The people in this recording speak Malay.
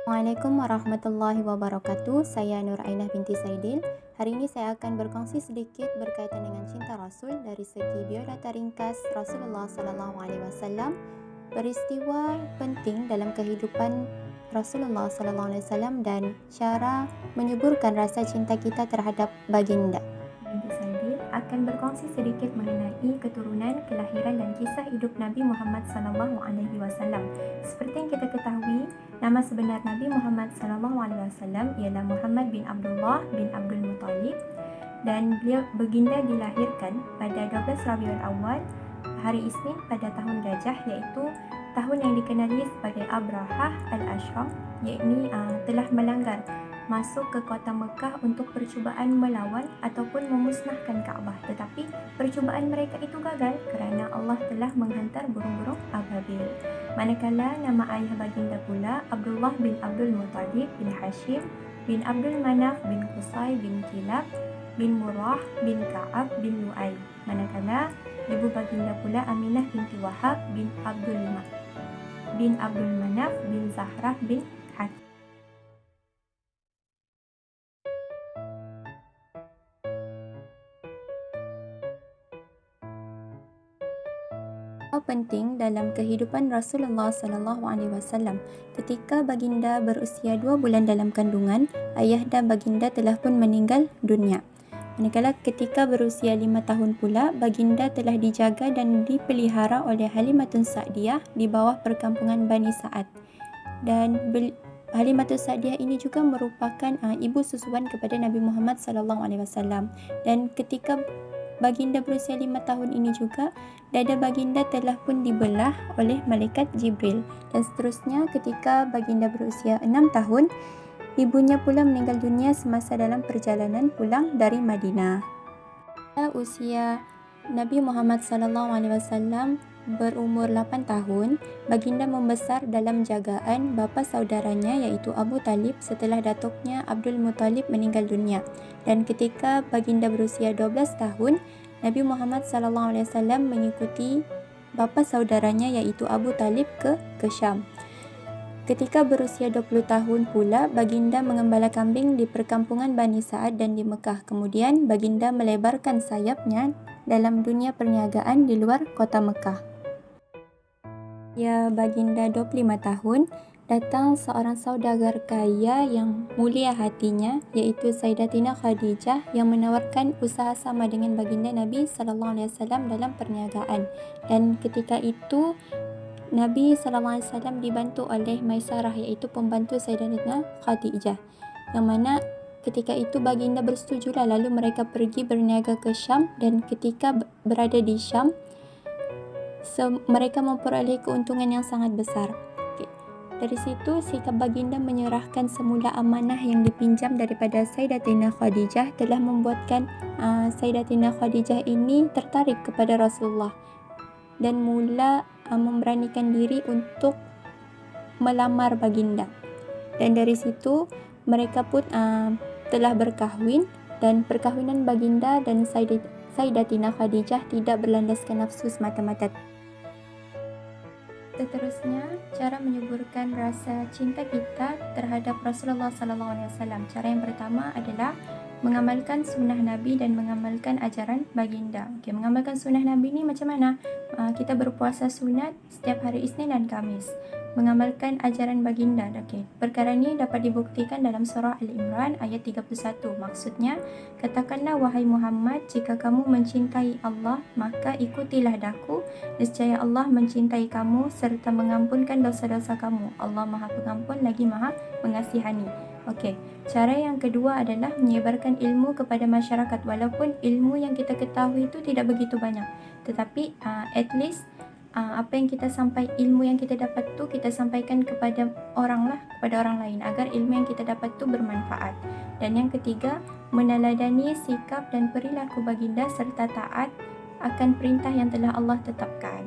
Assalamualaikum warahmatullahi wabarakatuh. Saya Nur Ainah binti Saidin. Hari ini saya akan berkongsi sedikit berkaitan dengan cinta Rasul dari segi biodata ringkas Rasulullah SAW, peristiwa penting dalam kehidupan Rasulullah SAW dan cara menyuburkan rasa cinta kita terhadap baginda. Binti Saidin akan berkongsi sedikit mengenai keturunan, kelahiran dan kisah hidup Nabi Muhammad SAW. Seperti yang kita ketahui, nama sebenar Nabi Muhammad SAW ialah Muhammad bin Abdullah bin Abdul Muttalib, dan baginda dilahirkan pada 12 Rabiul Awal hari Isnin pada tahun Gajah, iaitu tahun yang dikenali sebagai Abrahah al-Ashram, yakni telah melanggar masuk ke kota Mekah untuk percubaan melawan ataupun memusnahkan Kaabah, tetapi percubaan mereka itu gagal kerana Allah telah menghantar burung-burung ababil. Manakala nama ayah baginda pula Abdullah bin Abdul Muttalib bin Hashim bin Abdul Manaf bin Qusay bin Kilab bin Murrah bin Ka'ab bin Lu'ay. Manakala ibu baginda pula Aminah binti Wahab bin Abdul Manaf bin Zahrah bin Hakim. Penting dalam kehidupan Rasulullah SAW. Ketika baginda berusia 2 bulan dalam kandungan, ayah dan baginda telah pun meninggal dunia. Manakala ketika berusia 5 tahun pula, baginda telah dijaga dan dipelihara oleh Halimatun Sa'diyah di bawah perkampungan Bani Sa'ad. Dan Halimatun Sa'diyah ini juga merupakan ibu susuan kepada Nabi Muhammad SAW. Dan ketika baginda berusia 5 tahun ini juga, dada baginda telah pun dibelah oleh malaikat Jibril. Dan seterusnya ketika baginda berusia 6 tahun, ibunya pula meninggal dunia semasa dalam perjalanan pulang dari Madinah. Usia Nabi Muhammad SAW berumur 8 tahun, baginda membesar dalam jagaan bapa saudaranya iaitu Abu Talib setelah datuknya Abdul Muttalib meninggal dunia. Dan ketika baginda berusia 12 tahun, Nabi Muhammad SAW mengikuti bapa saudaranya iaitu Abu Talib ke Syam. Ketika berusia 20 tahun pula, baginda mengembala kambing di perkampungan Bani Sa'ad dan di Mekah. Kemudian baginda melebarkan sayapnya dalam dunia perniagaan di luar kota Mekah. Baginda 25 tahun, datang seorang saudagar kaya yang mulia hatinya iaitu Sayyidatina Khadijah yang menawarkan usaha sama dengan baginda Nabi SAW dalam perniagaan. Dan ketika itu Nabi SAW dibantu oleh Maisarah iaitu pembantu Sayyidatina Khadijah, yang mana ketika itu baginda bersetujulah, lalu mereka pergi berniaga ke Syam. Dan ketika berada di Syam, mereka memperoleh keuntungan yang sangat besar. Dari situ sikap baginda menyerahkan semula amanah yang dipinjam daripada Sayyidatina Khadijah telah membuatkan Sayyidatina Khadijah ini tertarik kepada Rasulullah dan mula memberanikan diri untuk melamar baginda. Dan dari situ mereka pun telah berkahwin, dan perkahwinan baginda dan Sayyidatina Khadijah tidak berlandaskan nafsu semata-mata. Seterusnya, cara menyuburkan rasa cinta kita terhadap Rasulullah SAW. Cara yang pertama adalah mengamalkan sunnah Nabi dan mengamalkan ajaran baginda. Mengamalkan sunnah Nabi ni macam mana? Kita berpuasa sunat setiap hari Isnin dan Khamis. Mengamalkan ajaran baginda. Perkara ini dapat dibuktikan dalam surah Al-Imran ayat 31. Maksudnya, katakanlah wahai Muhammad, jika kamu mencintai Allah, maka ikutilah daku. Nescaya Allah mencintai kamu serta mengampunkan dosa-dosa kamu. Allah Maha Pengampun lagi Maha Mengasihani. Cara yang kedua adalah menyebarkan ilmu kepada masyarakat. Walaupun ilmu yang kita ketahui itu tidak begitu banyak, tetapi at least apa yang kita ilmu yang kita dapat tu kita sampaikan kepada orang lain agar ilmu yang kita dapat tu bermanfaat. Dan yang ketiga, meneladani sikap dan perilaku baginda serta taat akan perintah yang telah Allah tetapkan.